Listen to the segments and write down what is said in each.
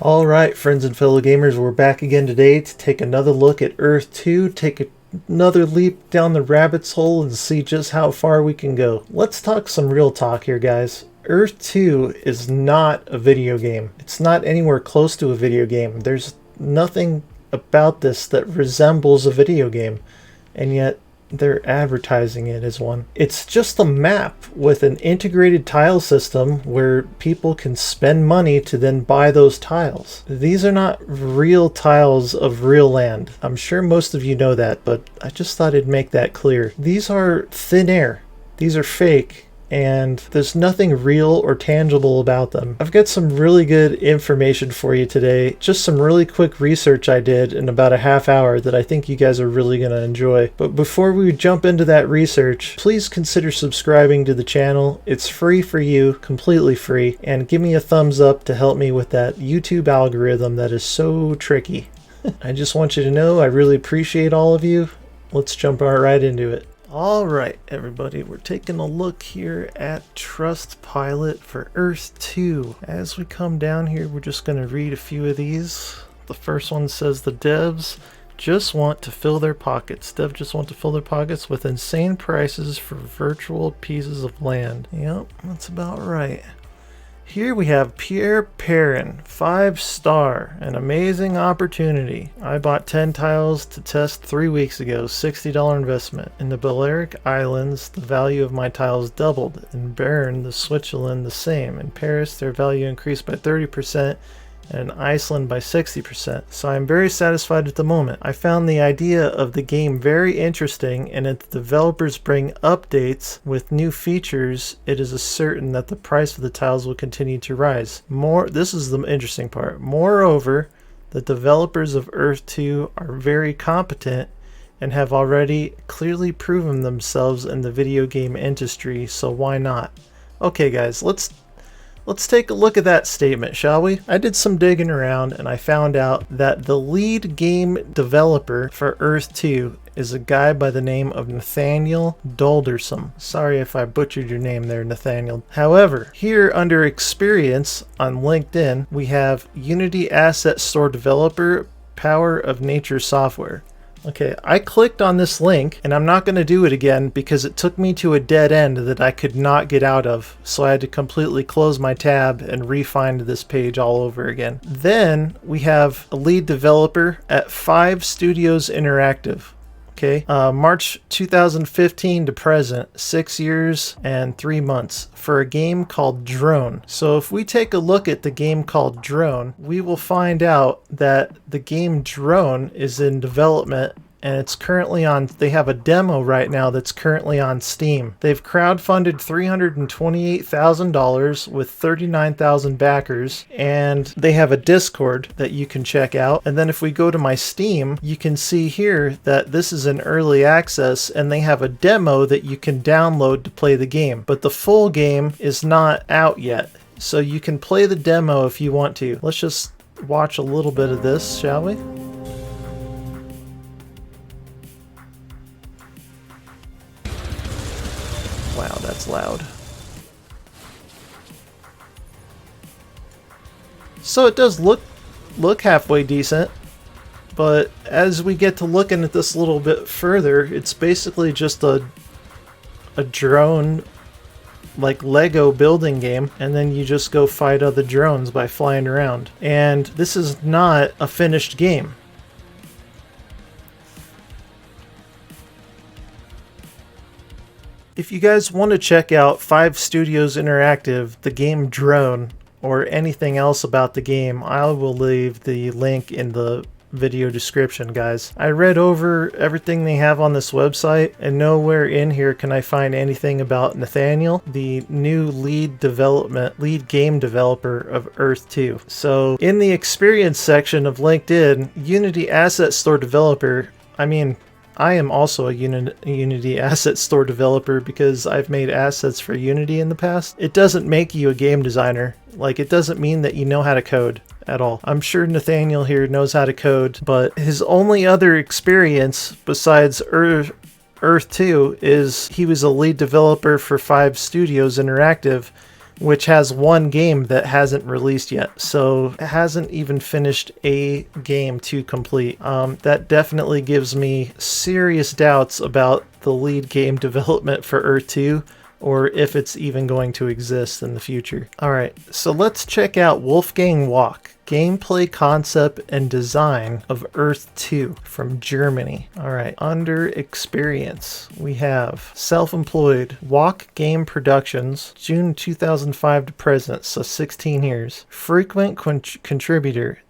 Alright, friends and fellow gamers, we're back again today to take another look at Earth 2, take another leap down the rabbit's hole and see just how far we can go. Let's talk some real talk here, guys. Earth 2 is not a video game. It's not anywhere close to a video game. There's nothing about this that resembles a video game, and yet they're advertising it as one. It's just a map with an integrated tile system where people can spend money to then buy those tiles. These are not real tiles of real land. I'm sure most of you know that, but I just thought I'd make that clear. These are thin air. These are fake. And there's nothing real or tangible about them. I've got some really good information for you today. Just some really quick research I did in about a half hour that I think you guys are really going to enjoy. But before we jump into that research, please consider subscribing to the channel. It's free for you, completely free. And give me a thumbs up to help me with that YouTube algorithm that is so tricky. I just want you to know I really appreciate all of you. Let's jump right into it. Alright everybody, we're taking a look here at Trustpilot for Earth 2. As we come down here, we're just going to read a few of these. The first one says the devs just want to fill their pockets. Devs just want to fill their pockets with insane prices for virtual pieces of land. Yep, that's about right. Here we have Pierre Perrin, 5-star, an amazing opportunity. I bought 10 tiles to test 3 weeks ago, $60 investment. In the Balearic Islands, the value of my tiles doubled. In Bern, the Switzerland, the same. In Paris, their value increased by 30%. And in Iceland by 60%. So I'm very satisfied at the moment. I found the idea of the game very interesting, and if the developers bring updates with new features, it is certain that the price of the tiles will continue to rise. This is the interesting part. Moreover, the developers of Earth 2 are very competent and have already clearly proven themselves in the video game industry, so why not? Okay guys, let's take a look at that statement, shall we? I did some digging around and I found out that the lead game developer for Earth 2 is a guy by the name of Nathaniel Doldersom. Sorry if I butchered your name there, Nathaniel. However, here under Experience on LinkedIn, we have Unity Asset Store Developer, Power of Nature Software. Okay, I clicked on this link, and I'm not going to do it again because it took me to a dead end that I could not get out of, so I had to completely close my tab and re-find this page all over again. Then we have a lead developer at 5 Studios Interactive. Okay, March 2015 to present, 6 years and 3 months for a game called Drone. So if we take a look at the game called Drone, we will find out that the game Drone is in development and it's currently on, they have a demo right now that's currently on Steam. They've crowdfunded $328,000 with 39,000 backers, and they have a Discord that you can check out. And then if we go to my Steam, you can see here that this is an early access and they have a demo that you can download to play the game. But the full game is not out yet, so you can play the demo if you want to. Let's just watch a little bit of this, shall we? Wow, that's loud. So it does look halfway decent, but as we get to looking at this a little bit further, it's basically just a drone, like Lego building game, and then you just go fight other drones by flying around. And this is not a finished game. If you guys want to check out 5 Studios Interactive, the game Drone, or anything else about the game, I will leave the link in the video description, guys. I read over everything they have on this website, and nowhere in here can I find anything about Nathaniel, the new lead game developer of Earth 2. So in the experience section of LinkedIn, Unity Asset Store Developer, I am also a Unity Asset Store developer because I've made assets for Unity in the past. It doesn't make you a game designer. Like, it doesn't mean that you know how to code at all. I'm sure Nathaniel here knows how to code, but his only other experience besides Earth 2 is he was a lead developer for 5 Studios Interactive, which has one game that hasn't released yet. So it hasn't even finished a game to complete. That definitely gives me serious doubts about the lead game development for Earth 2, or if it's even going to exist in the future. Alright, so let's check out Wolfgang Walk. Gameplay concept and design of Earth 2 from Germany. Alright, under experience, we have self-employed Walk Game Productions, June 2005 to present, so 16 years. Frequent contributor,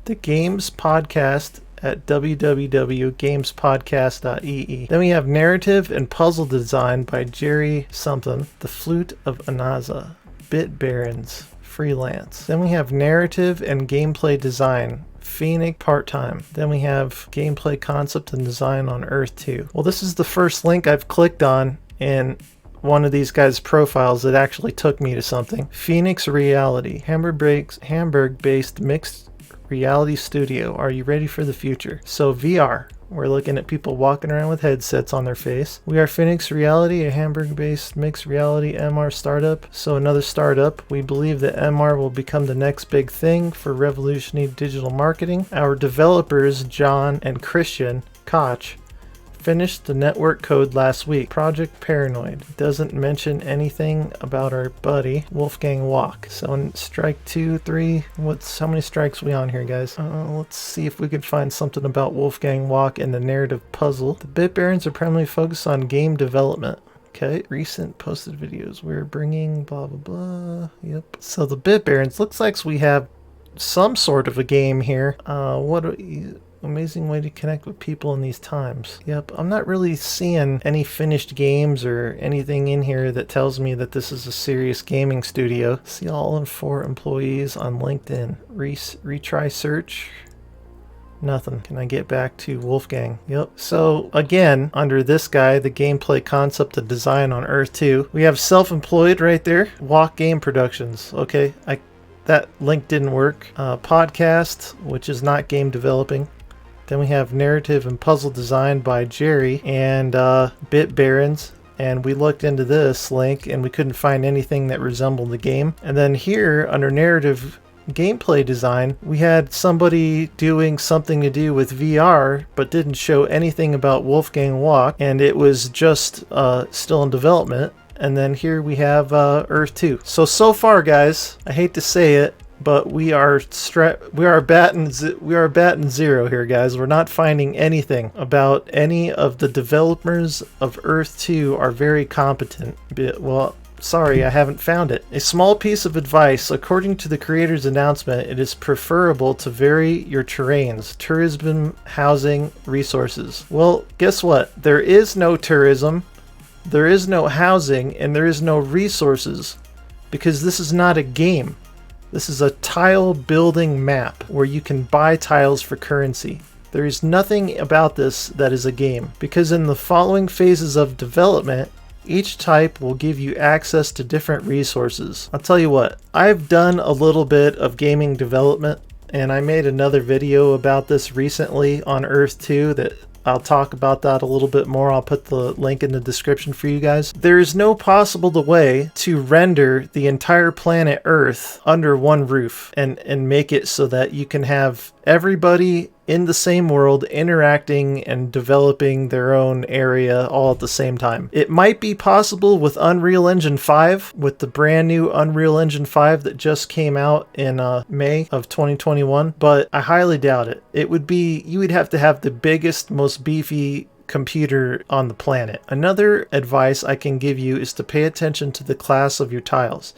The Games Podcast at www.gamespodcast.ee. Then we have narrative and puzzle design by Jerry something, The Flute of Anaza, Bit Barons, freelance. Then we have narrative and gameplay design, Phoenix part-time. Then we have gameplay concept and design on Earth 2. Well, this is the first link I've clicked on in one of these guys' profiles that actually took me to something. Phoenix Reality, Hamburg-based mixed reality studio. Are you ready for the future? So VR. We're looking at people walking around with headsets on their face. We are Phoenix Reality, a Hamburg-based mixed reality MR startup. So another startup. We believe that MR will become the next big thing for revolutionary digital marketing. Our developers, John and Christian Koch, finished the network code last week. Project Paranoid doesn't mention anything about our buddy Wolfgang Walk. So in strike 2, 3, how many strikes we on here, guys? Let's see if we can find something about Wolfgang Walk in the narrative puzzle. The Bit Barons are primarily focused on game development. Okay, recent posted videos. We're bringing blah blah blah. Yep. So the Bit Barons, looks like we have some sort of a game here. Amazing way to connect with people in these times. Yep, I'm not really seeing any finished games or anything in here that tells me that this is a serious gaming studio. See all 4 employees on LinkedIn. Retry search. Nothing. Can I get back to Wolfgang? Yep. So again, under this guy, the gameplay concept and design on Earth 2, we have self-employed right there. Walk Game Productions. Okay, that link didn't work. Podcast, which is not game developing. Then we have narrative and puzzle design by Jerry and Bit Barons. And we looked into this link and we couldn't find anything that resembled the game. And then here under narrative gameplay design, we had somebody doing something to do with VR, but didn't show anything about Wolfgang Walk. And it was just still in development. And then here we have Earth 2. So far, guys, I hate to say it, but we are batting zero here, guys. We're not finding anything about any of the developers of Earth 2 are very competent. Well, sorry, I haven't found it. A small piece of advice. According to the creator's announcement, it is preferable to vary your terrains, tourism, housing, resources. Well, guess what? There is no tourism, there is no housing, and there is no resources, because this is not a game. This is a tile building map where you can buy tiles for currency. There is nothing about this that is a game, because in the following phases of development, each type will give you access to different resources. I'll tell you what, I've done a little bit of gaming development, and I made another video about this recently on Earth 2 that I'll talk about that a little bit more. I'll put the link in the description for you guys. There is no possible way to render the entire planet Earth under one roof and make it so that you can have everybody in the same world interacting and developing their own area all at the same time. It might be possible with Unreal Engine 5, with the brand new Unreal Engine 5 that just came out in May of 2021, but I highly doubt it. You would have to have the biggest, most beefy computer on the planet. Another advice I can give you is to pay attention to the class of your tiles.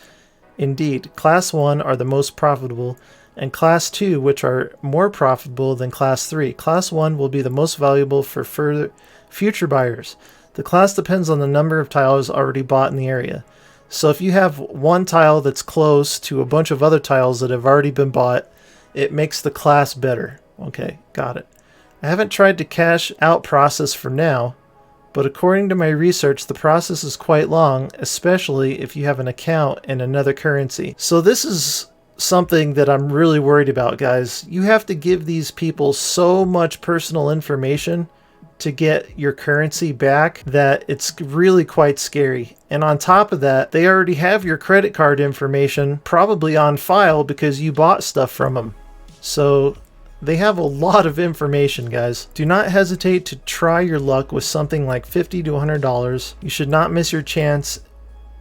Indeed, Class 1 are the most profitable, and Class 2, which are more profitable than Class 3. Class 1 will be the most valuable for future buyers. The class depends on the number of tiles already bought in the area. So if you have one tile that's close to a bunch of other tiles that have already been bought, it makes the class better. Okay, got it. I haven't tried to cash out process for now, but according to my research, the process is quite long, especially if you have an account in another currency. So this is something that I'm really worried about, guys. You have to give these people so much personal information to get your currency back that it's really quite scary. And on top of that, they already have your credit card information probably on file because you bought stuff from them. So they have a lot of information, guys. Do not hesitate to try your luck with something like $50 to $100. You should not miss your chance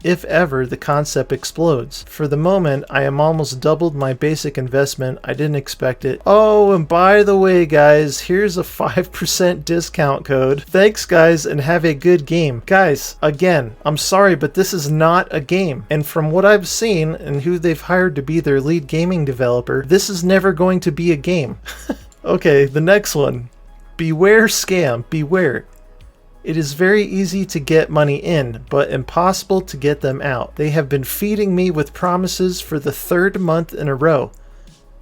if ever the concept explodes. For the moment, I am almost doubled my basic investment. I didn't expect it. Oh, and by the way, guys, here's a 5% discount code. Thanks, guys, and have a good game. Guys, again, I'm sorry, but this is not a game. And from what I've seen and who they've hired to be their lead gaming developer, this is never going to be a game. Okay, the next one. Beware scam. Beware. It is very easy to get money in, but impossible to get them out. They have been feeding me with promises for the 3rd month in a row,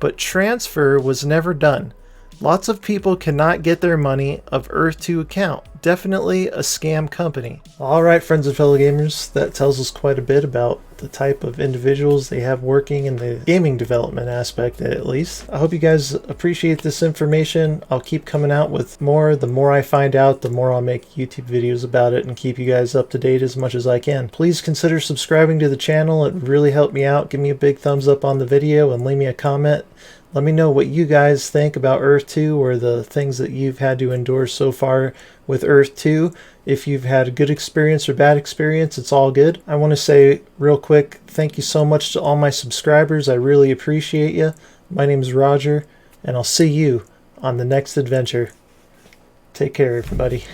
but transfer was never done. Lots of people cannot get their money of Earth 2 account. Definitely a scam company. Alright, friends and fellow gamers, that tells us quite a bit about the type of individuals they have working in the gaming development aspect, at least. I hope you guys appreciate this information. I'll keep coming out with more. The more I find out, the more I'll make YouTube videos about it and keep you guys up to date as much as I can. Please consider subscribing to the channel. It would really help me out. Give me a big thumbs up on the video and leave me a comment. Let me know what you guys think about Earth 2 or the things that you've had to endure so far with Earth 2. If you've had a good experience or bad experience, it's all good. I want to say real quick, thank you so much to all my subscribers. I really appreciate you. My name is Roger, and I'll see you on the next adventure. Take care, everybody.